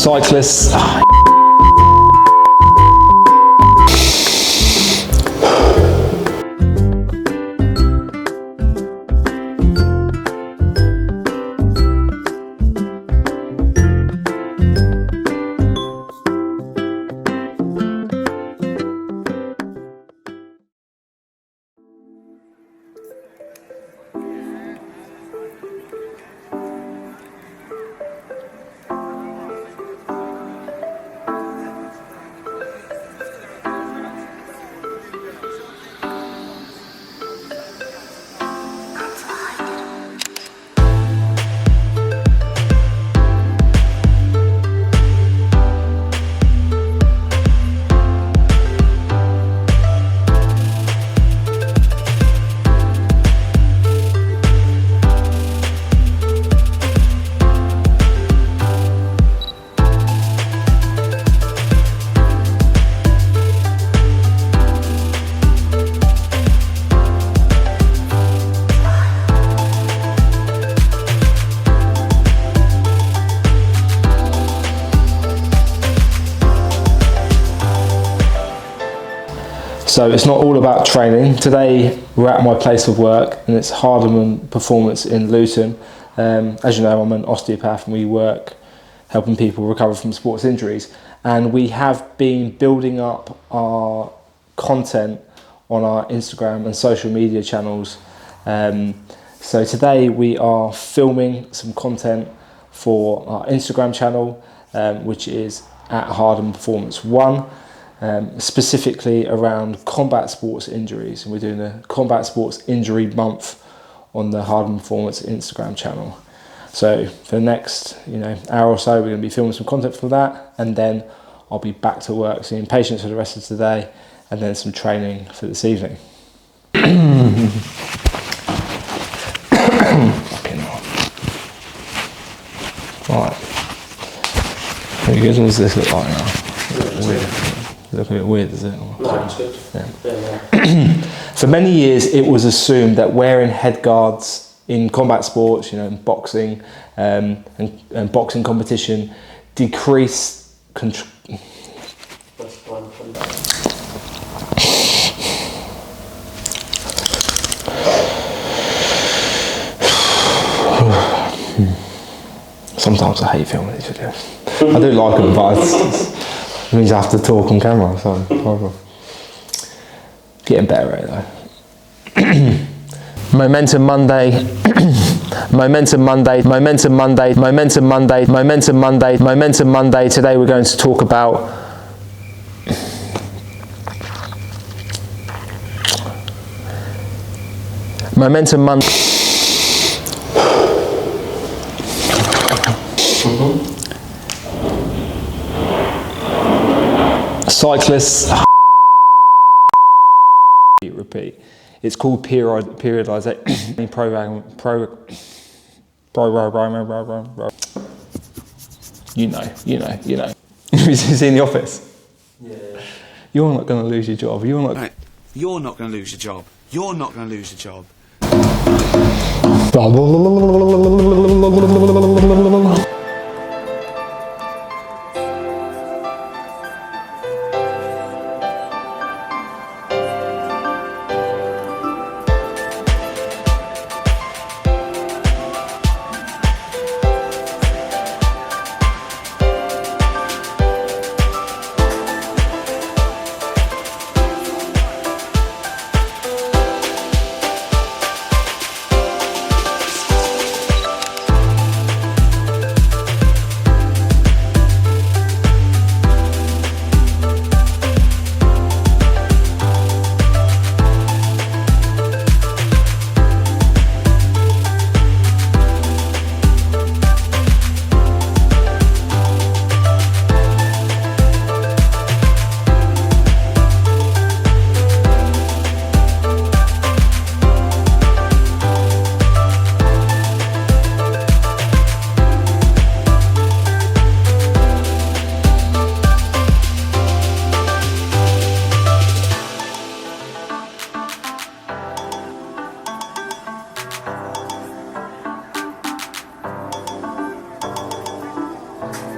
Cyclists. So it's not all about training. Today we're at my place of work and it's Hardiman Performance in Luton. As you know, I'm an osteopath and we work helping people recover from sports injuries. And we have been building up our content on our Instagram and social media channels. So today we are filming some content for our Instagram channel, which is at Hardiman Performance 1. Specifically around combat sports injuries, and we're doing a combat sports injury month on the Hardiman Performance Instagram channel. So for the next hour or so we're going to be filming some content for that, and then I'll be back to work seeing patients for the rest of today and then some training for this evening. Right, very good. What does this look like now? Weird. Look a bit weird, does it? No, it's good. Yeah. For many years it was assumed that wearing head guards in combat sports, in boxing and boxing competition, decreased Sometimes I hate filming these videos. I do like them, but it means I have to talk on camera, so horrible. Getting better at it though. Momentum Monday, Momentum Monday, Momentum Monday, Momentum Monday, Momentum Monday, Momentum Monday. Today we're going to talk about Momentum Monday. Cyclists. Repeat. It's called periodization. Program. You know. Have you seen The Office? Yeah. You're not going to lose your job. You're not. Right. You're not going to lose your job. You're not going to lose your job.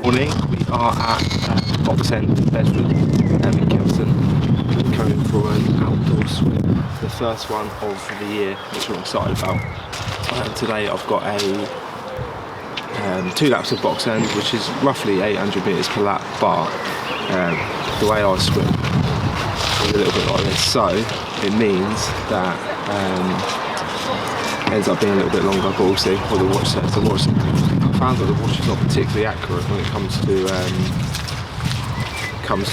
Morning, we are at Box End, Bedford, in Kempston, going for an outdoor swim, the first one of the year, which I'm excited about. Today I've got a 2 laps of Box End, which is roughly 800 metres per lap, but the way I swim is a little bit like this, so it means that ends up being a little bit longer, but we'll see what the watch says. I found that the watch is not particularly accurate when it comes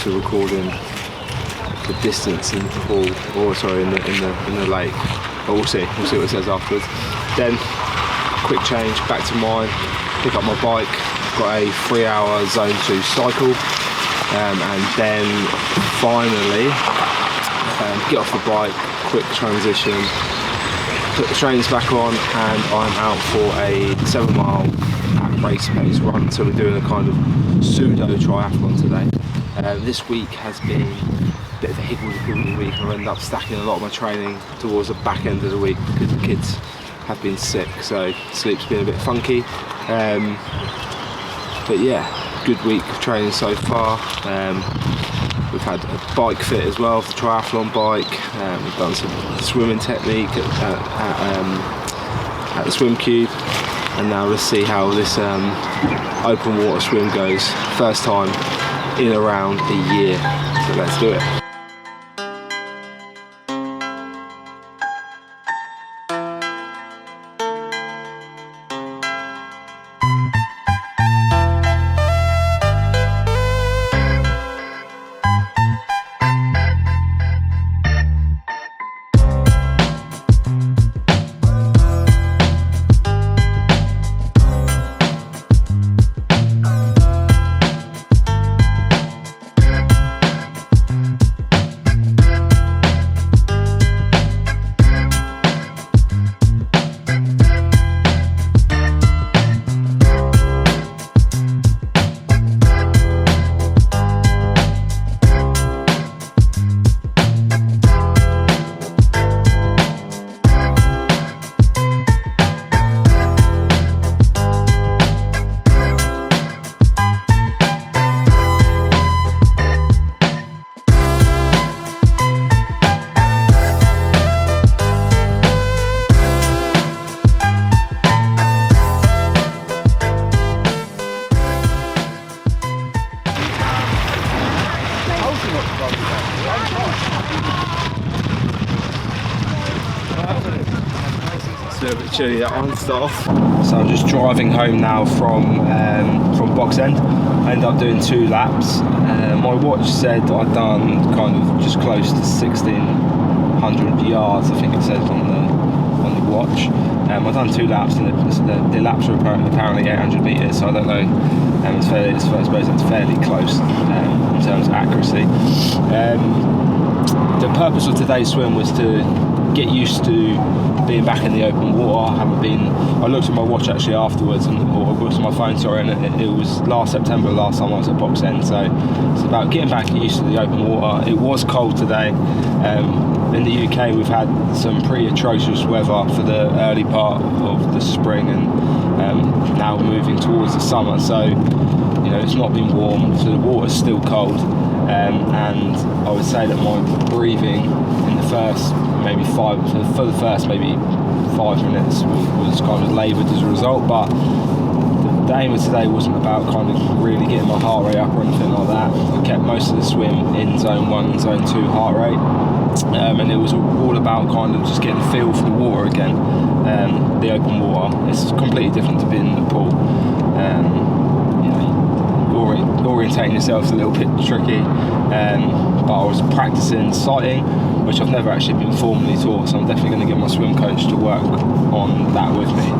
to recording the distance in the pool, or sorry, in the lake. But we'll see what it says afterwards. Then quick change back to mine, pick up my bike. Got a 3-hour zone 2 cycle, and then finally get off the bike, quick transition, put the trains back on, and I'm out for a 7-mile at race pace run. So we're doing a kind of pseudo-triathlon today. This week has been a bit of a higgledy-piggledy week. I ended up stacking a lot of my training towards the back end of the week because the kids have been sick, so sleep's been a bit funky. But yeah, good week of training so far. We've had a bike fit as well, the triathlon bike. We've done some swimming technique at the swim cube, and now let's see how this open water swim goes. First time in around a year, so let's do it. A bit chilly that one, start off. So I'm just driving home now from Box End. I ended up doing 2 laps. My watch said I'd done kind of just close to 1,600 yards, I think it says on the watch. I've done 2 laps, and the laps are apparently 800 metres, so I don't know. I suppose it's fairly close in terms of accuracy. The purpose of today's swim was to get used to being back in the open water. I looked at my watch actually afterwards, or I looked at my phone, sorry, and it was last September last time I was at Box End, so it's about getting back used to the open water. It was cold today. In the UK we've had some pretty atrocious weather for the early part of the spring, and now moving towards the summer, so you know it's not been warm, so the water's still cold. And I would say that my breathing in the first maybe 5 minutes was kind of laboured as a result, but the aim of today wasn't about kind of really getting my heart rate up or anything like that. I kept most of the swim in zone 1 and zone 2 heart rate, and it was all about kind of just getting a feel for the water again. The open water, it's completely different to being in the pool. Orientating yourself is a little bit tricky, but I was practicing sighting, which I've never actually been formally taught, so I'm definitely going to get my swim coach to work on that with me.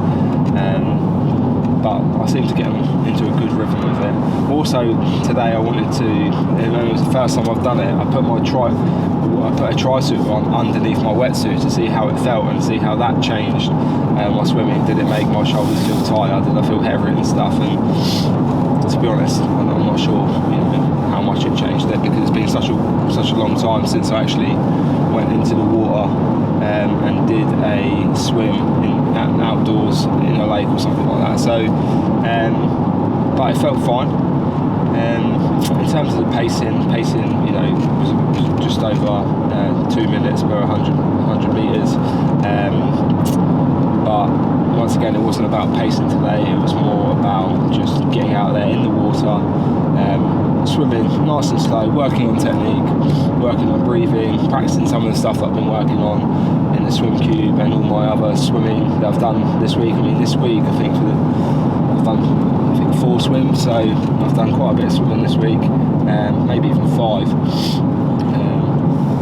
But I seem to get into a good rhythm with it. Also today I wanted to, and it was the first time I've done it, I put a tri-suit on underneath my wetsuit to see how it felt and see how that changed my swimming. Did it make my shoulders feel tighter? Did I feel heavier and stuff? And to be honest, I'm not sure how much it changed it, because it's been such a long time since I actually went into the water and did a swim outdoors in a lake or something like that. So, but it felt fine. In terms of the pacing, you know, was just over 2 minutes per 100 metres. But once again, it wasn't about pacing today. It was more about just getting out there in the water, swimming nice and slow, working on technique, working on breathing, practicing some of the stuff that I've been working on in the swim cube and all my other swimming that I've done this week. I mean, this week I think I've done 4 swims, so I've done quite a bit of swimming this week, maybe even 5.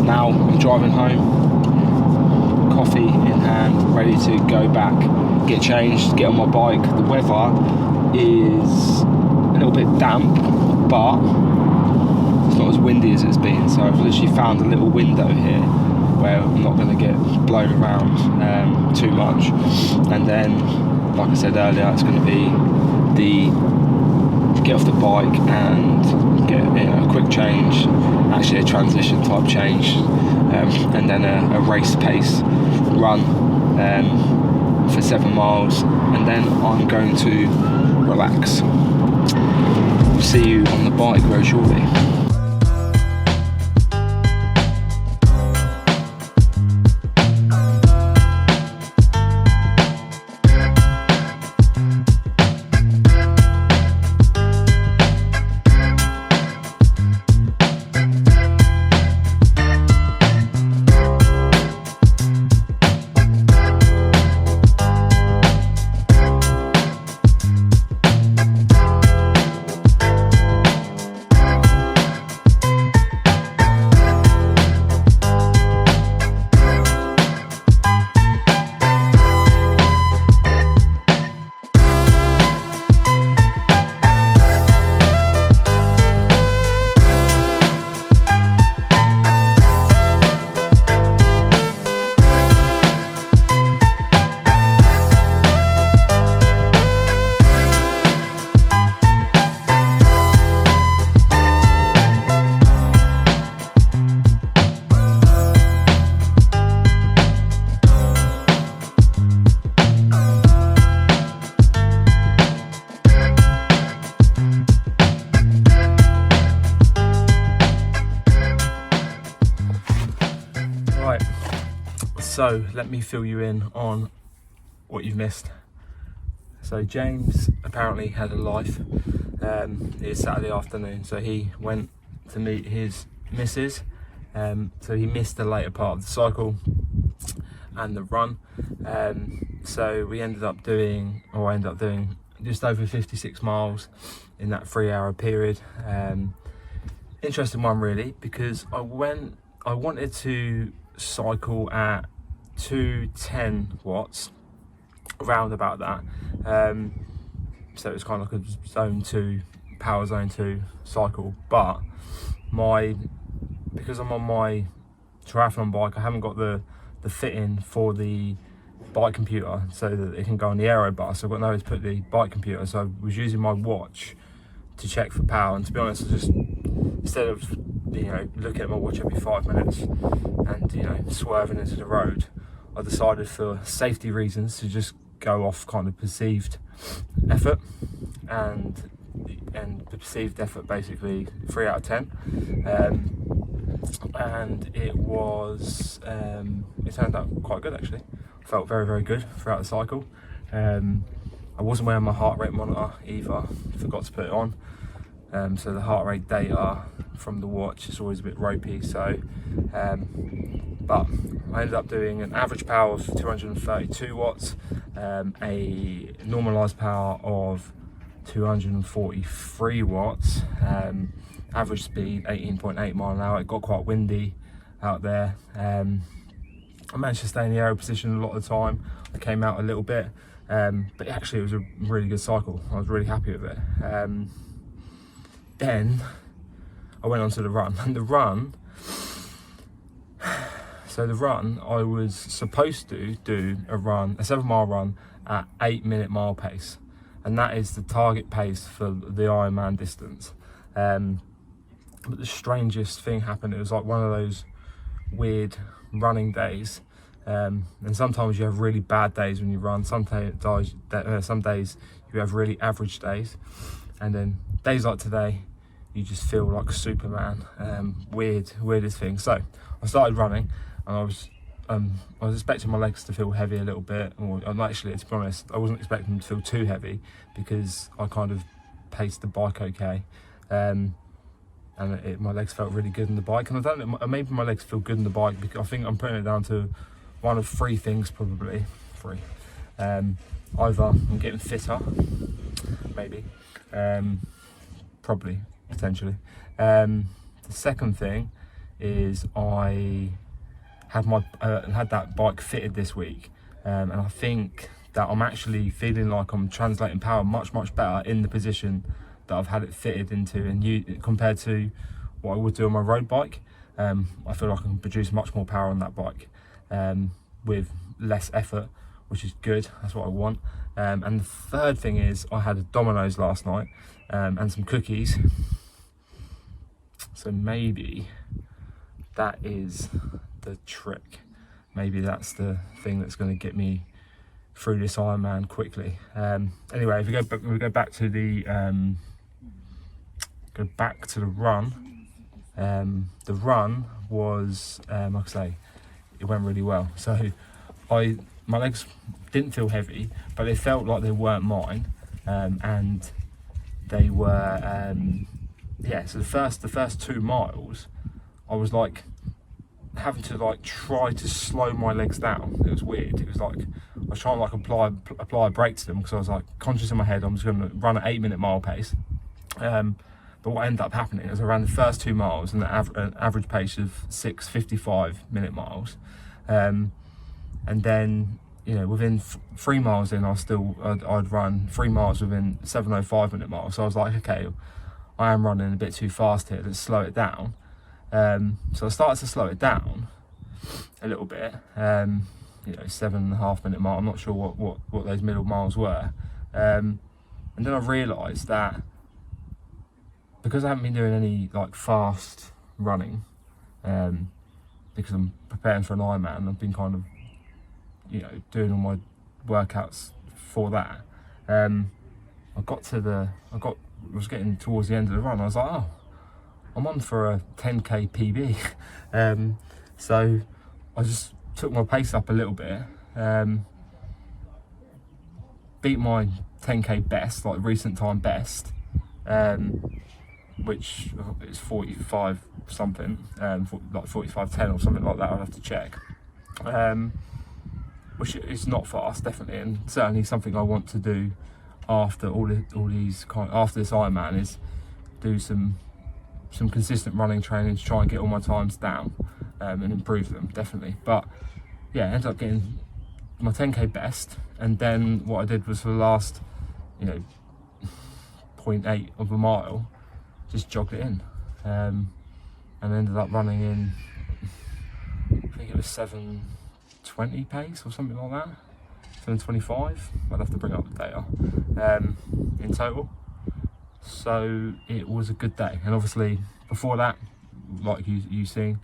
Now I'm driving home, coffee in hand, ready to go back, get changed, get on my bike. The weather is a little bit damp, but it's not as windy as it's been, so I've literally found a little window here where I'm not going to get blown around too much. And then, like I said earlier, it's going to be get off the bike and get a quick change, actually a transition type change, and then a race pace run for 7 miles, and then I'm going to relax. See you on the bike very shortly. So let me fill you in on what you've missed. So James apparently had a life. It's Saturday afternoon, so he went to meet his missus. So he missed the later part of the cycle and the run. So I ended up doing just over 56 miles in that 3-hour period. Interesting one really, because I wanted to cycle at 210 watts, around about that. So it was kind of like a zone 2, power zone 2 cycle, but because I'm on my triathlon bike, I haven't got the fit in for the bike computer so that it can go on the aero bus. I've got nowhere to put the bike computer, so I was using my watch to check for power. And to be honest, I just, instead of looking at my watch every 5 minutes and swerving into the road, I decided for safety reasons to just go off kind of perceived effort, and the perceived effort basically 3 out of 10, and it turned out quite good actually. I felt very, very good throughout the cycle. I wasn't wearing my heart rate monitor either, forgot to put it on. So the heart rate data from the watch is always a bit ropey, so but I ended up doing an average power of 232 watts, a normalised power of 243 watts, average speed 18.8 mile an hour. It got quite windy out there. I managed to stay in the aero position a lot of the time. I came out a little bit, but actually it was a really good cycle. I was really happy with it. Then I went on to the run, and the run, I was supposed to do a 7-mile run at 8-minute mile pace, and that is the target pace for the Ironman distance. But the strangest thing happened. It was like one of those weird running days, and sometimes you have really bad days when you run. Some days you have really average days, and then days like today you just feel like Superman. Weirdest thing. So I started running, and I was expecting my legs to feel heavy a little bit, or actually, to be honest, I wasn't expecting them to feel too heavy because I kind of paced the bike okay, and my legs felt really good on the bike. And I don't know, maybe my legs feel good on the bike because I think I'm putting it down to one of three things, probably three. Either I'm getting fitter, maybe, probably, potentially. The second thing is I had that bike fitted this week, and I think that I'm actually feeling like I'm translating power much better in the position that I've had it fitted into, and compared to what I would do on my road bike. I feel like I can produce much more power on that bike with less effort, which is good. That's what I want. And the third thing is I had a Domino's last night and some cookies. So maybe that is the trick. Maybe that's the thing that's going to get me through this Ironman quickly. Anyway, if we go back to the run. The run was, like I say, it went really well. So my legs didn't feel heavy, but they felt like they weren't mine, and they were so the first 2 miles I was like having to like try to slow my legs down. It was weird. It was like I was trying to like apply a brake to them, because I was like conscious in my head I'm just going to run at 8-minute mile pace. But what ended up happening is I ran the first 2 miles and an average pace of 6:55 minute miles, and then, you know, within 3 miles in, I'd run 3 miles within 7:05 minute miles. So I was like, okay, I am running a bit too fast here. Let's slow it down. So I started to slow it down a little bit. 7.5 minute mile. I'm not sure what those middle miles were. And then I realised that because I haven't been doing any like fast running, because I'm preparing for an Ironman, I've been kind of, you know, doing all my workouts for that. I was getting towards the end of the run. I was like, oh, I'm on for a 10k PB. So I just took my pace up a little bit, beat my 10k best, like recent time best, which is 45 something, like 45:10 or something like that. I'll have to check. Which is not fast, definitely, and certainly something I want to do after after this Ironman, is do some consistent running training to try and get all my times down, and improve them, definitely. But yeah, I ended up getting my 10k best, and then what I did was for the last, 0.8 of a mile, just jogged it in, and ended up running in, I think it was 7:20 pace or something like that, 7:25. I'd have to bring up the data in total. So it was a good day. And obviously before that, like you seen,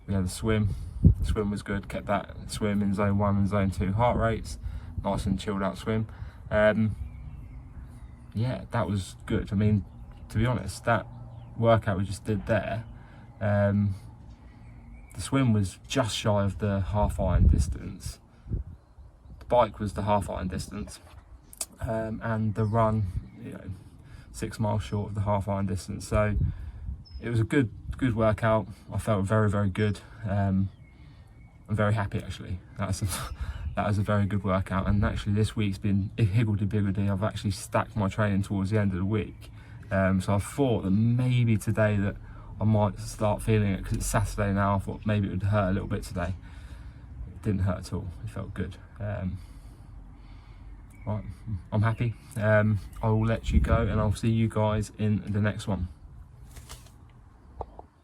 we had a swim. The swim was good, kept that swim in zone 1 and zone 2 heart rates, nice and chilled out swim. Yeah, that was good. I mean, to be honest, that workout we just did there, the swim was just shy of the half iron distance. The bike was the half iron distance, and the run, 6 miles short of the half iron distance. So it was a good workout. I felt very, very good. I'm very happy, actually. That was a very good workout. And actually this week's been higgledy-piggledy. I've actually stacked my training towards the end of the week. So I thought that maybe today that I might start feeling it, because it's Saturday now. I thought maybe it would hurt a little bit today. It didn't hurt at all. It felt good. Right, I'm happy. I will let you go, and I'll see you guys in the next one.